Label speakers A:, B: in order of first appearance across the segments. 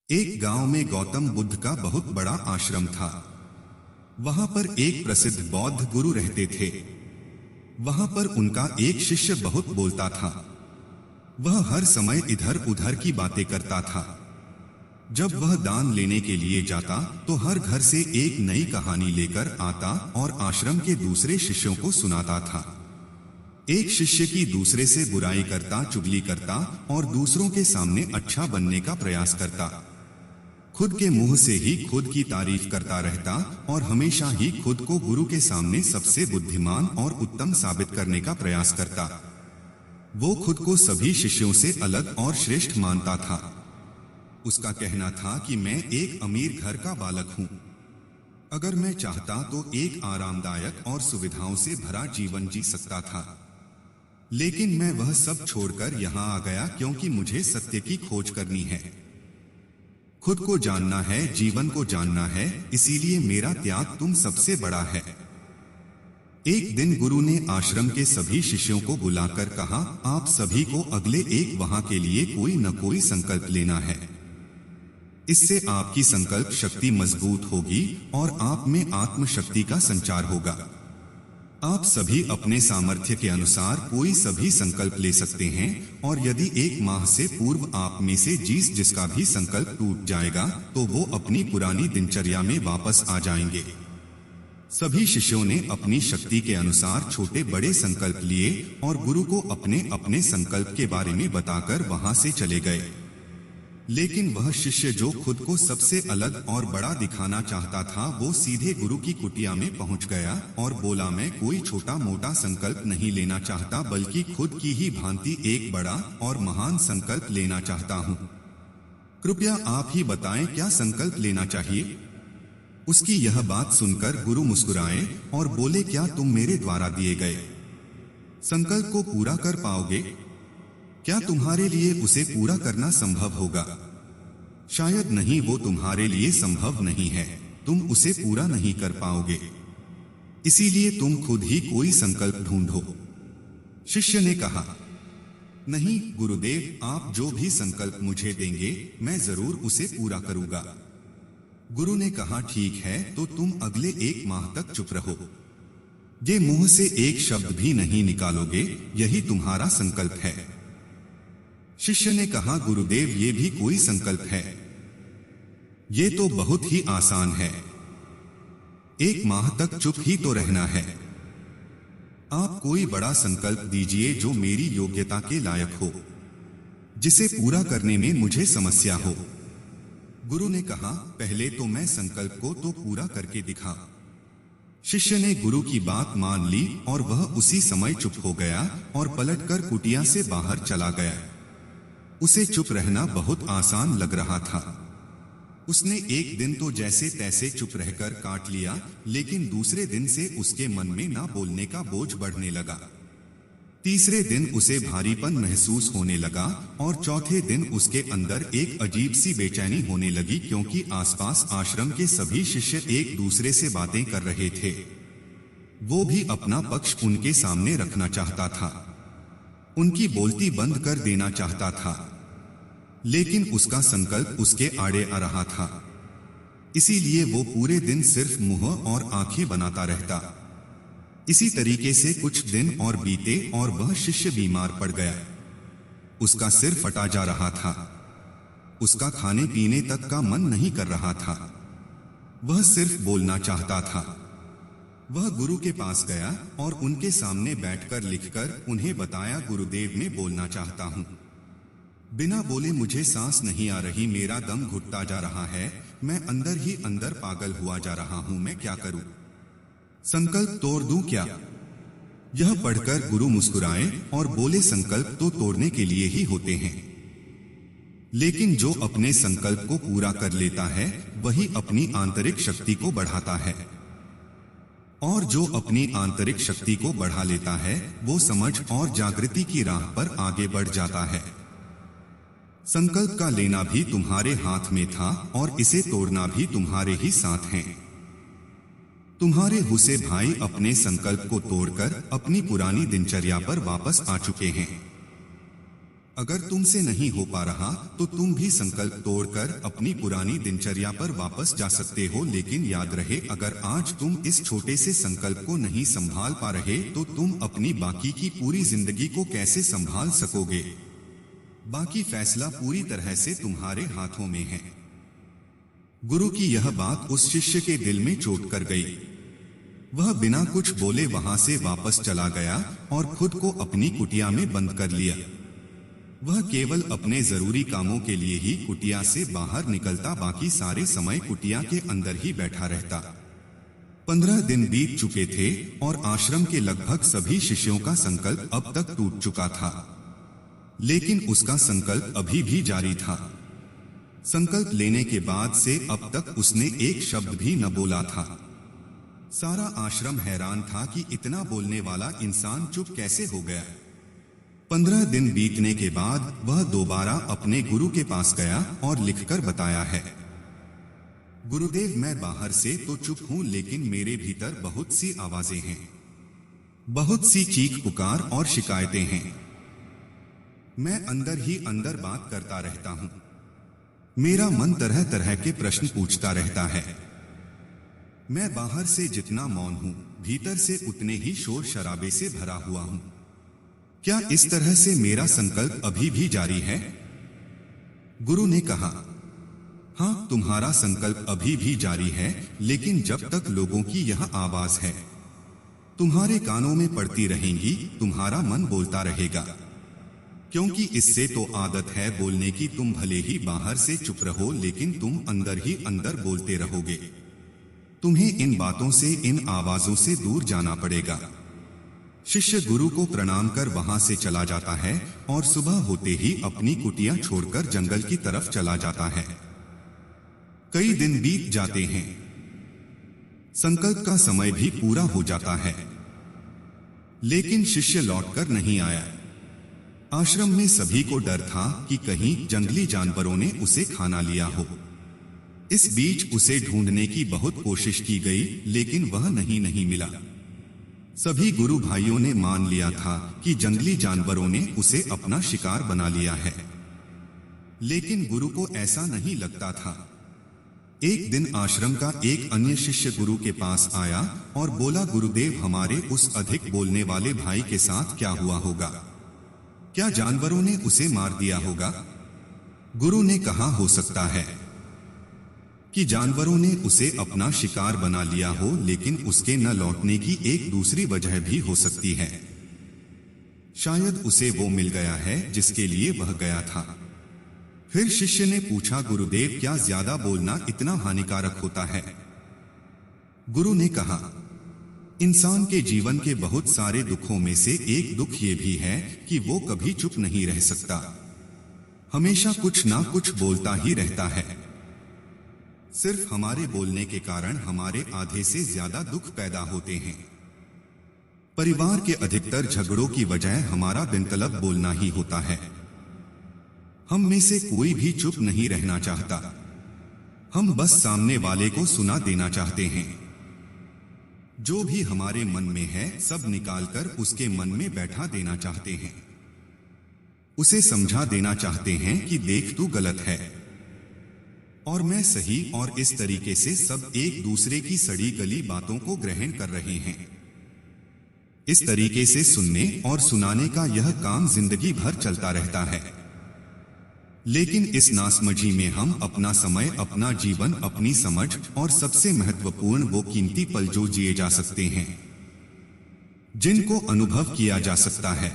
A: एक गांव में गौतम बुद्ध का बहुत बड़ा आश्रम था। वहां पर एक प्रसिद्ध बौद्ध गुरु रहते थे। वहां पर उनका एक शिष्य बहुत बोलता था। वह हर समय इधर उधर की बातें करता था। जब वह दान लेने के लिए जाता तो हर घर से एक नई कहानी लेकर आता और आश्रम के दूसरे शिष्यों को सुनाता था। एक शिष्य की दूसरे से बुराई करता, चुगली करता और दूसरों के सामने अच्छा बनने का प्रयास करता। खुद के मुंह से ही खुद की तारीफ करता रहता और हमेशा ही खुद को गुरु के सामने सबसे बुद्धिमान और उत्तम साबित करने का प्रयास करता। वो खुद को सभी शिष्यों से अलग और श्रेष्ठ मानता था। उसका कहना था कि मैं एक अमीर घर का बालक हूं। अगर मैं चाहता तो एक आरामदायक और सुविधाओं से भरा जीवन जी सकता था, लेकिन मैं वह सब छोड़कर यहां आ गया क्योंकि मुझे सत्य की खोज करनी है। खुद को जानना है, जीवन को जानना है, इसीलिए मेरा त्याग तुम सबसे बड़ा है। एक दिन गुरु ने आश्रम के सभी शिष्यों को बुलाकर कहा, आप सभी को अगले एक माह के लिए कोई न कोई संकल्प लेना है। इससे आपकी संकल्प शक्ति मजबूत होगी और आप में आत्मशक्ति का संचार होगा। आप सभी अपने सामर्थ्य के अनुसार कोई सभी संकल्प ले सकते हैं और यदि एक माह से पूर्व आप में से जिसका भी संकल्प टूट जाएगा तो वो अपनी पुरानी दिनचर्या में वापस आ जाएंगे। सभी शिष्यों ने अपनी शक्ति के अनुसार छोटे बड़े संकल्प लिए और गुरु को अपने अपने संकल्प के बारे में बताकर वहां से चले गए। लेकिन वह शिष्य जो खुद को सबसे अलग और बड़ा दिखाना चाहता था, वो सीधे गुरु की कुटिया में पहुंच गया और बोला, मैं कोई छोटा मोटा संकल्प नहीं लेना चाहता, बल्कि खुद की ही भांति एक बड़ा और महान संकल्प लेना चाहता हूं। कृपया आप ही बताएं क्या संकल्प लेना चाहिए। उसकी यह बात सुनकर गुरु मुस्कुराए और बोले, क्या तुम मेरे द्वारा दिए गए संकल्प को पूरा कर पाओगे? क्या तुम्हारे लिए उसे पूरा करना संभव होगा? शायद नहीं, वो तुम्हारे लिए संभव नहीं है, तुम उसे पूरा नहीं कर पाओगे। इसीलिए तुम खुद ही कोई संकल्प ढूंढो। शिष्य ने कहा, नहीं गुरुदेव, आप जो भी संकल्प मुझे देंगे मैं जरूर उसे पूरा करूंगा। गुरु ने कहा, ठीक है, तो तुम अगले एक माह तक चुप रहो। ये मुंह से एक शब्द भी नहीं निकालोगे, यही तुम्हारा संकल्प है। शिष्य ने कहा, गुरुदेव, ये भी कोई संकल्प है? ये तो बहुत ही आसान है। एक माह तक चुप ही तो रहना है। आप कोई बड़ा संकल्प दीजिए जो मेरी योग्यता के लायक हो, जिसे पूरा करने में मुझे समस्या हो। गुरु ने कहा, पहले तो मैं संकल्प को तो पूरा करके दिखा। शिष्य ने गुरु की बात मान ली और वह उसी समय चुप हो गया और पलटकर कुटिया से बाहर चला गया। उसे चुप रहना बहुत आसान लग रहा था। उसने एक दिन तो जैसे तैसे चुप रहकर काट लिया, लेकिन दूसरे दिन से उसके मन में ना बोलने का बोझ बढ़ने लगा। तीसरे दिन उसे भारीपन महसूस होने लगा और चौथे दिन उसके अंदर एक अजीब सी बेचैनी होने लगी, क्योंकि आसपास आश्रम के सभी शिष्य एक दूसरे से बातें कर रहे थे। वो भी अपना पक्ष उनके सामने रखना चाहता था, उनकी बोलती बंद कर देना चाहता था, लेकिन उसका संकल्प उसके आड़े आ रहा था। इसीलिए वो पूरे दिन सिर्फ मुंह और आंखें बनाता रहता। इसी तरीके से कुछ दिन और बीते और वह शिष्य बीमार पड़ गया। उसका सिर फटा जा रहा था। उसका खाने पीने तक का मन नहीं कर रहा था। वह सिर्फ बोलना चाहता था। वह गुरु के पास गया और उनके सामने बैठकर लिखकर उन्हें बताया, गुरुदेव, मैं बोलना चाहता हूं। बिना बोले मुझे सांस नहीं आ रही, मेरा दम घुटता जा रहा है, मैं अंदर ही अंदर पागल हुआ जा रहा हूं, मैं क्या करूं? संकल्प तोड़ दूं क्या? यह पढ़कर गुरु मुस्कुराए और बोले, संकल्प तो तोड़ने के लिए ही होते हैं, लेकिन जो अपने संकल्प को पूरा कर लेता है वही अपनी आंतरिक शक्ति को बढ़ाता है। और जो अपनी आंतरिक शक्ति को बढ़ा लेता है वो समझ और जागृति की राह पर आगे बढ़ जाता है। संकल्प का लेना भी तुम्हारे हाथ में था और इसे तोड़ना भी तुम्हारे ही साथ है। तुम्हारे हुसे भाई अपने संकल्प को तोड़कर अपनी पुरानी दिनचर्या पर वापस आ चुके हैं। अगर तुमसे नहीं हो पा रहा तो तुम भी संकल्प तोड़कर अपनी पुरानी दिनचर्या पर वापस जा सकते हो, लेकिन याद रहे अगर आज तुम इस छोटे से संकल्प को नहीं संभाल पा रहे तो तुम अपनी बाकी की पूरी जिंदगी को कैसे संभाल सकोगे। बाकी फैसला पूरी तरह से तुम्हारे हाथों में है। गुरु की यह बात उस शिष्य के दिल में चोट कर गई। वह बिना कुछ बोले वहां से वापस चला गया और खुद को अपनी कुटिया में बंद कर लिया। वह केवल अपने जरूरी कामों के लिए ही कुटिया से बाहर निकलता, बाकी सारे समय कुटिया के अंदर ही बैठा रहता। 15 दिन बीत चुके थे और आश्रम के लगभग सभी शिष्यों का संकल्प अब तक टूट चुका था, लेकिन उसका संकल्प अभी भी जारी था। संकल्प लेने के बाद से अब तक उसने एक शब्द भी न बोला था। सारा आश्रम हैरान था कि इतना बोलने वाला इंसान चुप कैसे हो गया। 15 दिन बीतने के बाद वह दोबारा अपने गुरु के पास गया और लिखकर बताया है, गुरुदेव, मैं बाहर से तो चुप हूं, लेकिन मेरे भीतर बहुत सी आवाजें हैं, बहुत सी चीख पुकार और शिकायतें हैं। मैं अंदर ही अंदर बात करता रहता हूं। मेरा मन तरह तरह के प्रश्न पूछता रहता है। मैं बाहर से जितना मौन हूं, भीतर से उतने ही शोर शराबे से भरा हुआ हूं। क्या इस तरह से मेरा संकल्प अभी भी जारी है? गुरु ने कहा, हाँ, तुम्हारा संकल्प अभी भी जारी है, लेकिन जब तक लोगों की यह आवाज है, तुम्हारे कानों में पड़ती रहेंगी, तुम्हारा मन बोलता रहेगा। क्योंकि इससे तो आदत है बोलने की। तुम भले ही बाहर से चुप रहो, लेकिन तुम अंदर ही अंदर बोलते रहोगे। तुम्हें इन बातों से, इन आवाजों से दूर जाना पड़ेगा। शिष्य गुरु को प्रणाम कर वहां से चला जाता है और सुबह होते ही अपनी कुटिया छोड़कर जंगल की तरफ चला जाता है। कई दिन बीत जाते हैं। संकल्प का समय भी पूरा हो जाता है, लेकिन शिष्य लौटकर नहीं आया। आश्रम में सभी को डर था कि कहीं जंगली जानवरों ने उसे खाना लिया हो। इस बीच उसे ढूंढने की बहुत कोशिश की गई, लेकिन वह नहीं मिला। सभी गुरु भाइयों ने मान लिया था कि जंगली जानवरों ने उसे अपना शिकार बना लिया है, लेकिन गुरु को ऐसा नहीं लगता था। एक दिन आश्रम का एक अन्य शिष्य गुरु के पास आया और बोला, गुरुदेव, हमारे उस अधिक बोलने वाले भाई के साथ क्या हुआ होगा? क्या जानवरों ने उसे मार दिया होगा? गुरु ने कहा, हो सकता है कि जानवरों ने उसे अपना शिकार बना लिया हो, लेकिन उसके न लौटने की एक दूसरी वजह भी हो सकती है। शायद उसे वो मिल गया है जिसके लिए वह गया था। फिर शिष्य ने पूछा, गुरुदेव, क्या ज्यादा बोलना इतना हानिकारक होता है? गुरु ने कहा, इंसान के जीवन के बहुत सारे दुखों में से एक दुख ये भी है कि वो कभी चुप नहीं रह सकता, हमेशा कुछ ना कुछ बोलता ही रहता है। सिर्फ हमारे बोलने के कारण हमारे आधे से ज्यादा दुख पैदा होते हैं। परिवार के अधिकतर झगड़ों की वजह हमारा बिनतलब बोलना ही होता है। हम में से कोई भी चुप नहीं रहना चाहता। हम बस सामने वाले को सुना देना चाहते हैं। जो भी हमारे मन में है सब निकालकर उसके मन में बैठा देना चाहते हैं। उसे समझा देना चाहते हैं कि देख, तू गलत है और मैं सही, और इस तरीके से सब एक दूसरे की सड़ी गली बातों को ग्रहण कर रहे हैं। इस तरीके से सुनने और सुनाने का यह काम जिंदगी भर चलता रहता है। लेकिन इस नासमझी में हम अपना समय, अपना जीवन, अपनी समझ और सबसे महत्वपूर्ण वो कीमती पल जो जिए जा सकते हैं, जिनको अनुभव किया जा सकता है,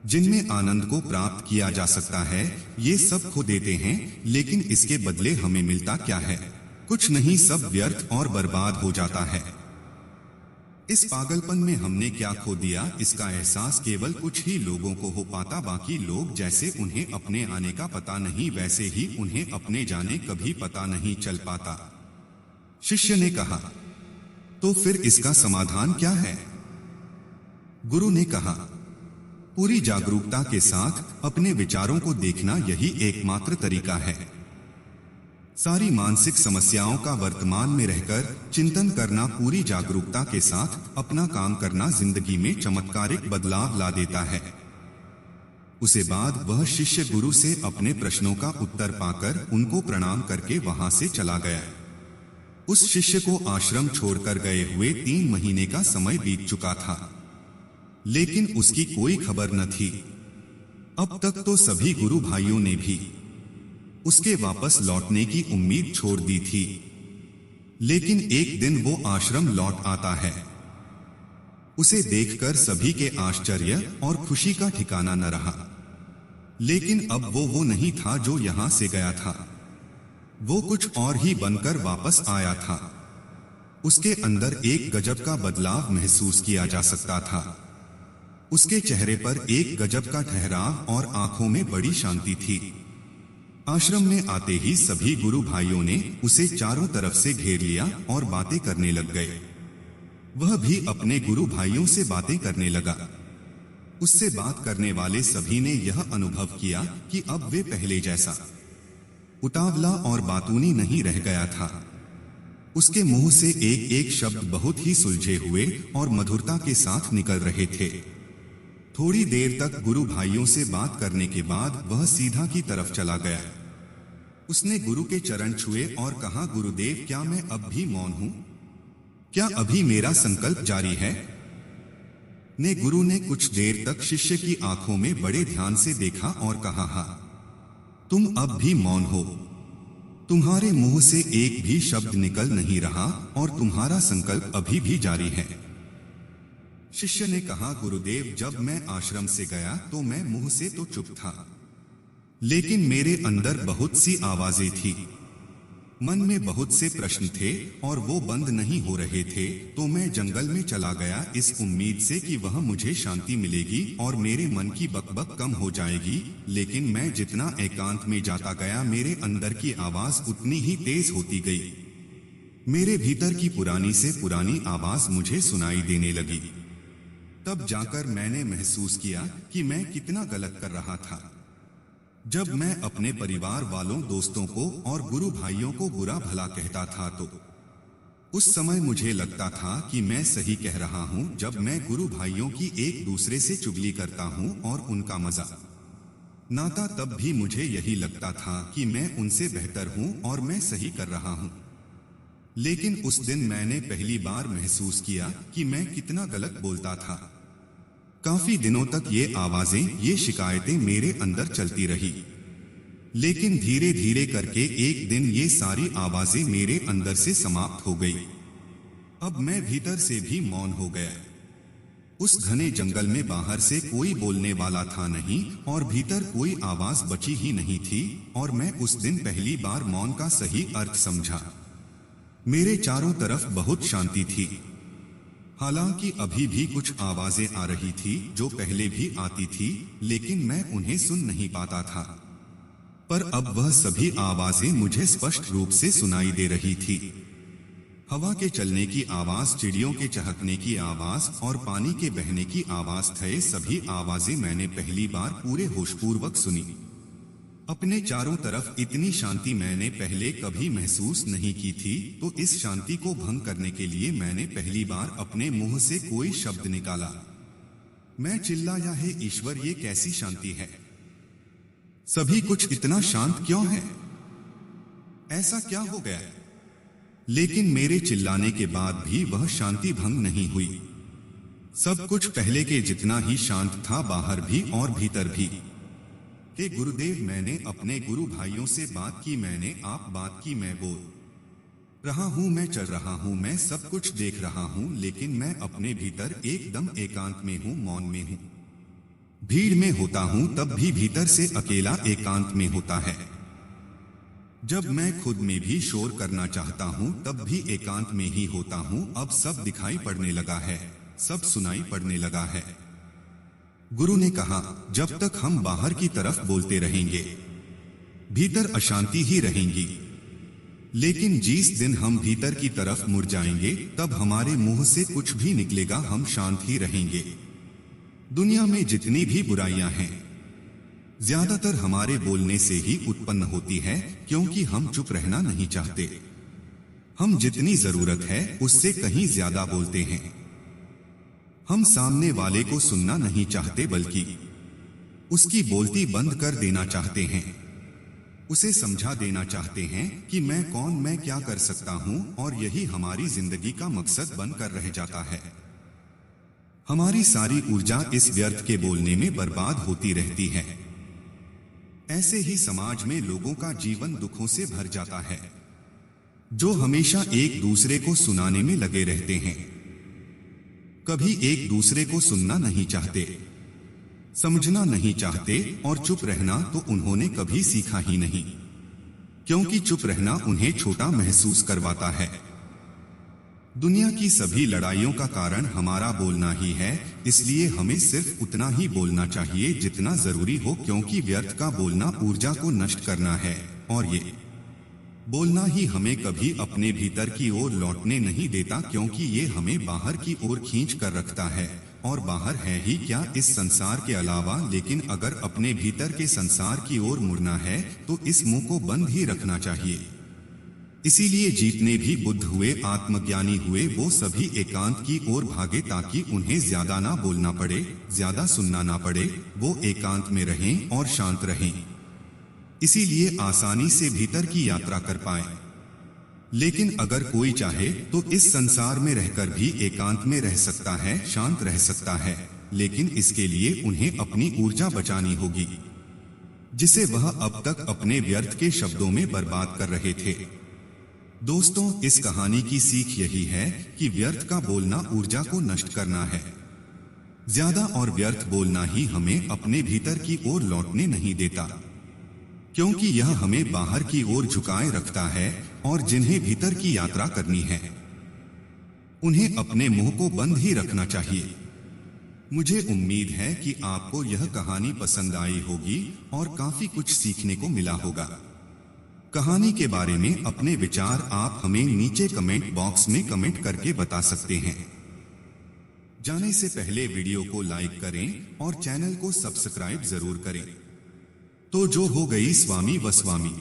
A: जिनमें आनंद को प्राप्त किया जा सकता है, ये सब खो देते हैं। लेकिन इसके बदले हमें मिलता क्या है? कुछ नहीं, सब व्यर्थ और बर्बाद हो जाता है। इस पागलपन में हमने क्या खो दिया, इसका एहसास केवल कुछ ही लोगों को हो पाता। बाकी लोग जैसे उन्हें अपने आने का पता नहीं, वैसे ही उन्हें अपने जाने कभी पता नहीं चल पाता। शिष्य ने कहा, तो फिर इसका समाधान क्या है? गुरु ने कहा, पूरी जागरूकता के साथ अपने विचारों को देखना यही एकमात्र तरीका है। सारी मानसिक समस्याओं का वर्तमान में रहकर चिंतन करना, पूरी जागरूकता के साथ अपना काम करना जिंदगी में चमत्कारिक बदलाव ला देता है। उसे बाद वह शिष्य गुरु से अपने प्रश्नों का उत्तर पाकर उनको प्रणाम करके वहां से चला गया। उस शिष्य को आश्रम छोड़कर गए हुए 3 महीने का समय बीत चुका था, लेकिन उसकी कोई खबर न थी। अब तक तो सभी गुरु भाइयों ने भी उसके वापस लौटने की उम्मीद छोड़ दी थी, लेकिन एक दिन वो आश्रम लौट आता है। उसे देखकर सभी के आश्चर्य और खुशी का ठिकाना न रहा। लेकिन अब वो नहीं था जो यहां से गया था, वो कुछ और ही बनकर वापस आया था। उसके अंदर एक गजब का बदलाव महसूस किया जा सकता था। उसके चेहरे पर एक गजब का ठहराव और आंखों में बड़ी शांति थी। आश्रम में आते ही सभी गुरु भाइयों ने उसे चारों तरफ से घेर लिया और बातें करने लग गए। वह भी अपने गुरु भाइयों से बातें करने लगा। उससे बात करने वाले सभी ने यह अनुभव किया कि अब वे पहले जैसा उतावला और बातूनी नहीं रह गया था। उसके मुंह से एक एक शब्द बहुत ही सुलझे हुए और मधुरता के साथ निकल रहे थे। थोड़ी देर तक गुरु भाइयों से बात करने के बाद वह सीधा की तरफ चला गया। उसने गुरु के चरण छुए और कहा, गुरुदेव, क्या मैं अब भी मौन हूं? क्या अभी मेरा संकल्प जारी है? गुरु ने कुछ देर तक शिष्य की आंखों में बड़े ध्यान से देखा और कहा, हाँ, तुम अब भी मौन हो। तुम्हारे मुंह से एक भी शब्द निकल नहीं रहा और तुम्हारा संकल्प अभी भी जारी है। शिष्य ने कहा, गुरुदेव, जब मैं आश्रम से गया तो मैं मुंह से तो चुप था, लेकिन मेरे अंदर बहुत सी आवाजें थी। मन में बहुत से प्रश्न थे और वो बंद नहीं हो रहे थे। तो मैं जंगल में चला गया इस उम्मीद से कि वह मुझे शांति मिलेगी और मेरे मन की बकबक कम हो जाएगी। लेकिन मैं जितना एकांत में जाता गया, मेरे अंदर की आवाज उतनी ही तेज होती गई। मेरे भीतर की पुरानी से पुरानी आवाज मुझे सुनाई देने लगी। तब जाकर मैंने महसूस किया कि मैं कितना गलत कर रहा था। जब मैं अपने परिवार वालों, दोस्तों को और गुरु भाइयों को बुरा भला कहता था तो उस समय मुझे लगता था कि मैं सही कह रहा हूं। जब मैं गुरु भाइयों की एक दूसरे से चुगली करता हूं और उनका मजाक नाता, तब भी मुझे यही लगता था कि मैं उनसे बेहतर हूं और मैं सही कर रहा हूं। लेकिन उस दिन मैंने पहली बार महसूस किया कि मैं कितना गलत बोलता था। काफी दिनों तक ये आवाजें, ये शिकायतें मेरे अंदर चलती रही, लेकिन धीरे धीरे करके एक दिन ये सारी आवाजें मेरे अंदर से समाप्त हो गई। अब मैं भीतर से भी मौन हो गया। उस घने जंगल में बाहर से कोई बोलने वाला था नहीं और भीतर कोई आवाज बची ही नहीं थी, और मैं उस दिन पहली बार मौन का सही अर्थ समझा। मेरे चारों तरफ बहुत शांति थी। हालांकि अभी भी कुछ आवाजें आ रही थी जो पहले भी आती थी, लेकिन मैं उन्हें सुन नहीं पाता था। पर अब वह सभी आवाजें मुझे स्पष्ट रूप से सुनाई दे रही थी। हवा के चलने की आवाज, चिड़ियों के चहकने की आवाज और पानी के बहने की आवाज थे सभी आवाजें मैंने पहली बार पूरे होशपूर्वक सुनी। अपने चारों तरफ इतनी शांति मैंने पहले कभी महसूस नहीं की थी। तो इस शांति को भंग करने के लिए मैंने पहली बार अपने मुंह से कोई शब्द निकाला। मैं चिल्लाया, हे ईश्वर, ये कैसी शांति है? सभी कुछ इतना शांत क्यों है? ऐसा क्या हो गया? लेकिन मेरे चिल्लाने के बाद भी वह शांति भंग नहीं हुई। सब कुछ पहले के जितना ही शांत था, बाहर भी और भीतर भी। हे गुरुदेव, मैंने अपने गुरु भाइयों से बात की, मैंने आप बात की, मैं बोल रहा हूं, मैं चल रहा हूं, मैं सब कुछ देख रहा हूं, लेकिन मैं अपने भीतर एकदम एकांत में हूं, मौन में हूं। भीड़ में होता हूं तब भी भीतर से अकेला एकांत में होता है। जब मैं खुद में भी शोर करना चाहता हूं तब भी एकांत में ही होता हूं। अब सब दिखाई पड़ने लगा है, सब सुनाई पड़ने लगा है। गुरु ने कहा, जब तक हम बाहर की तरफ बोलते रहेंगे भीतर अशांति ही रहेंगी, लेकिन जिस दिन हम भीतर की तरफ मुड़ जाएंगे तब हमारे मुंह से कुछ भी निकलेगा, हम शांत ही रहेंगे। दुनिया में जितनी भी बुराइयां हैं ज्यादातर हमारे बोलने से ही उत्पन्न होती है, क्योंकि हम चुप रहना नहीं चाहते। हम जितनी जरूरत है उससे कहीं ज्यादा बोलते हैं। हम सामने वाले को सुनना नहीं चाहते, बल्कि उसकी बोलती बंद कर देना चाहते हैं। उसे समझा देना चाहते हैं कि मैं कौन, मैं क्या कर सकता हूं, और यही हमारी जिंदगी का मकसद बनकर रह जाता है। हमारी सारी ऊर्जा इस व्यर्थ के बोलने में बर्बाद होती रहती है। ऐसे ही समाज में लोगों का जीवन दुखों से भर जाता है, जो हमेशा एक दूसरे को सुनाने में लगे रहते हैं, कभी एक दूसरे को सुनना नहीं चाहते, समझना नहीं चाहते, और चुप रहना तो उन्होंने कभी सीखा ही नहीं, क्योंकि चुप रहना उन्हें छोटा महसूस करवाता है। दुनिया की सभी लड़ाइयों का कारण हमारा बोलना ही है, इसलिए हमें सिर्फ उतना ही बोलना चाहिए जितना जरूरी हो, क्योंकि व्यर्थ का बोलना ऊर्जा को नष्ट करना है, और ये बोलना ही हमें कभी अपने भीतर की ओर लौटने नहीं देता, क्योंकि ये हमें बाहर की ओर खींच कर रखता है। और बाहर है ही क्या इस संसार के अलावा, लेकिन अगर अपने भीतर के संसार की ओर मुड़ना है तो इस मुंह को बंद ही रखना चाहिए। इसीलिए जितने भी बुद्ध हुए, आत्मज्ञानी हुए, वो सभी एकांत की ओर भागे ताकि उन्हें ज्यादा ना बोलना पड़े, ज्यादा सुनना ना पड़े, वो एकांत में रहें और शांत रहें। इसीलिए आसानी से भीतर की यात्रा कर पाएं। लेकिन अगर कोई चाहे तो इस संसार में रहकर भी एकांत में रह सकता है, शांत रह सकता है, लेकिन इसके लिए उन्हें अपनी ऊर्जा बचानी होगी, जिसे वह अब तक अपने व्यर्थ के शब्दों में बर्बाद कर रहे थे। दोस्तों, इस कहानी की सीख यही है कि व्यर्थ का बोलना ऊर्जा को नष्ट करना है। ज्यादा और व्यर्थ बोलना ही हमें अपने भीतर की ओर लौटने नहीं देता, क्योंकि यह हमें बाहर की ओर झुकाए रखता है, और जिन्हें भीतर की यात्रा करनी है उन्हें अपने मुंह को बंद ही रखना चाहिए। मुझे उम्मीद है कि आपको यह कहानी पसंद आई होगी और काफी कुछ सीखने को मिला होगा। कहानी के बारे में अपने विचार आप हमें नीचे कमेंट बॉक्स में कमेंट करके बता सकते हैं। जाने से पहले वीडियो को लाइक करें और चैनल को सब्सक्राइब जरूर करें। तो जो हो गई स्वामी व स्वामी।